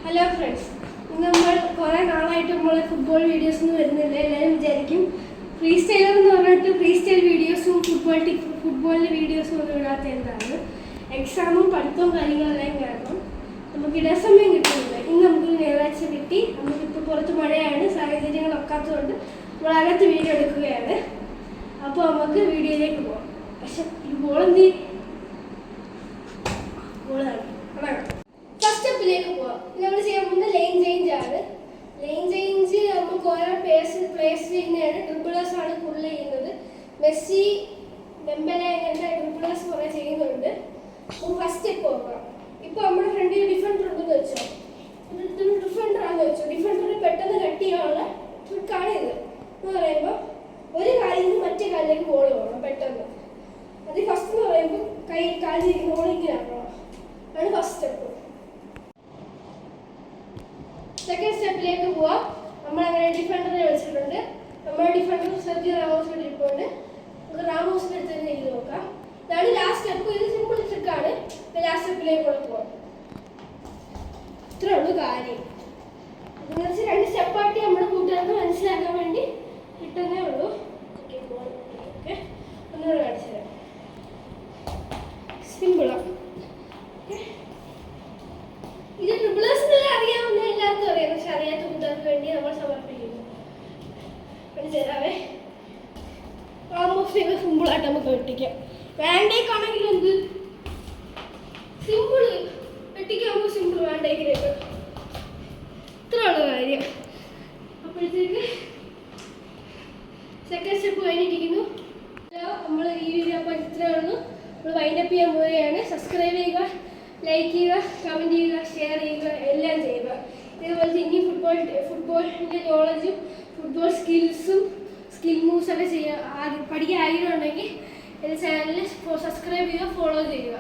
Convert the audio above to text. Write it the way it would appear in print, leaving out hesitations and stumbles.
Hello friends, നമ്മൾ കുറേ നാളായിട്ട് നമ്മൾ ഫുട്ബോൾ വീഡിയോസ് ഒന്നും വരുന്നില്ല. എല്ലാവരും വിചാരിക്കും ഫ്രീ സ്റ്റൈലർ എന്ന് പറഞ്ഞിട്ട് ഫ്രീ സ്റ്റൈൽ വീഡിയോസും ഫുട്ബോളിൻ്റെ വീഡിയോസും ഒന്നും ഇടാത്ത എന്താണ്. എക്സാമും പഠിത്തവും കാര്യങ്ങളെല്ലാം കാരണം നമുക്ക് ഇടസമയം കിട്ടുന്നില്ല. ഇന്ന് നമുക്ക് ഞായറാഴ്ച കിട്ടി. നമുക്കിപ്പോൾ പുറത്ത് മഴയാണ്, സാഹചര്യങ്ങൾ ഒക്കാത്തതുകൊണ്ട് നമ്മൾ അകത്ത് വീഡിയോ എടുക്കുകയാണ്. അപ്പോൾ നമുക്ക് വീഡിയോയിലേക്ക് പോകാം. പക്ഷെ ഈ ബോളെന്ത് ഫസ്റ്റ് സ്റ്റെപ്പിലേക്ക് പോവാം. നമ്മൾ ചെയ്യാൻ പോകുന്നത് ലൈൻ ചേഞ്ച് ആണ്. ലൈൻ ചേഞ്ച് നമുക്ക് ഓരോ പ്ലേസ് ചെയ്യുന്നതാണ്. ഡ്രിബിളേഴ്സ് ആണ് കൂടുതൽ ചെയ്യുന്നത്. മെസ്സി, ഡെംബലെ അങ്ങനത്തെ ഡ്രിബിളേഴ്സ് കുറേ ചെയ്യുന്നുണ്ട്. ഫസ്റ്റ് സ്റ്റെപ്പ് നോക്കാം. ഇപ്പോൾ നമ്മുടെ ഫ്രണ്ടിൽ ഡിഫൻഡർ ഉണ്ടെന്ന് വെച്ചോ, ഡിഫൻഡർ ആണെന്ന് വെച്ചോ. ഡിഫൻഡറിന് പെട്ടെന്ന് കട്ട് ചെയ്യാനുള്ള ട്രിക്കാണ് ഇത്. എന്ന് പറയുമ്പോൾ ഒരു കാലിൽ നിന്ന് മറ്റേ കാലിലേക്ക് ബോൾ പോകണം പെട്ടെന്ന്. അത് ഫസ്റ്റ് എന്ന് പറയുമ്പോൾ കാലിലിരിക്കുന്ന ബോൾ ഇങ്ങനെ ആക്കണം. അതാണ് ഫസ്റ്റ് സ്റ്റെപ്പ്. സെക്കൻഡ് സ്റ്റെപ്പിലേക്ക് പോവാം. നമ്മളങ്ങനെ ഡിഫൻഡറിനെ വിളിച്ചിട്ടുണ്ട്. നമ്മുടെ ഡിഫൻഡർ സെർജിയോ റാമോസിന്റെ ഇരിപ്പുണ്ട്. നമുക്ക് റാമോസിന്റെ അടുത്ത് തന്നെ ചെയ്ത് നോക്കാം. ഇതാണ് ലാസ്റ്റ് സ്റ്റെപ്പ്. ഇത് സിമ്പിൾ ട്രിക്കാണ്. ലാസ്റ്റ് സ്റ്റെപ്പിലേക്ക് കൂടെ പോവാം. ഇത്രേ ഉള്ളൂ കാര്യം. ഇതെന്ന് വെച്ചാൽ രണ്ട് സ്റ്റെപ്പായിട്ട് നമ്മുടെ കൂട്ടുകാർക്ക് മനസ്സിലാക്കാൻ വേണ്ടി കിട്ടുന്നേ ഉള്ളൂ. ഒന്നുകൂടെ കാണിച്ചു തരാം. സിമ്പിളാണ്. ഇത് ട്രിബിളേഴ്സിന് അറിയാവുന്ന എല്ലാവർക്കും അറിയാം. പക്ഷെ അറിയാത്ത കൂട്ടുകാർക്ക് വേണ്ടി നമ്മൾ സമർപ്പിക്കുന്നു. മനസ്സിലാവേ? ഓൾമോസ്റ്റ് ഇത് സിമ്പിളായിട്ട് നമുക്ക് വെട്ടിക്കാം. വേണ്ടേക്കാണെങ്കിൽ എന്ത് സിമ്പിൾ വെട്ടിക്കാകുമ്പോൾ സിമ്പിൾ വേണ്ടേക്കിലേക്ക് ഇത്രയുള്ള കാര്യം. അപ്പോഴത്തേക്ക് സെക്കൻഡ് സ്റ്റെപ്പ് കഴിഞ്ഞിരിക്കുന്നു. നമ്മൾ ഈ വീഡിയോ അപ്പോൾ ഇത്രയേ ഉള്ളൂ. നമ്മൾ വൈൻഡപ്പ് ചെയ്യാൻ പോവുകയാണ്. സബ്സ്ക്രൈബ് ചെയ്യുക, ലൈക്ക് ചെയ്യുക, കമൻറ്റ് ചെയ്യുക, ഷെയർ ചെയ്യുക, എല്ലാം ചെയ്യുക. ഇതുപോലത്തെ ഇനി ഫുട്ബോളിൻ്റെ നോളജും ഫുട്ബോൾ സ്കിൽ മൂവ്സ് ഒക്കെ പഠിക്കാൻ ആഗ്രഹമുണ്ടെങ്കിൽ എൻ്റെ ചാനൽ സബ്സ്ക്രൈബ് ചെയ്യുക, ഫോളോ ചെയ്യുക.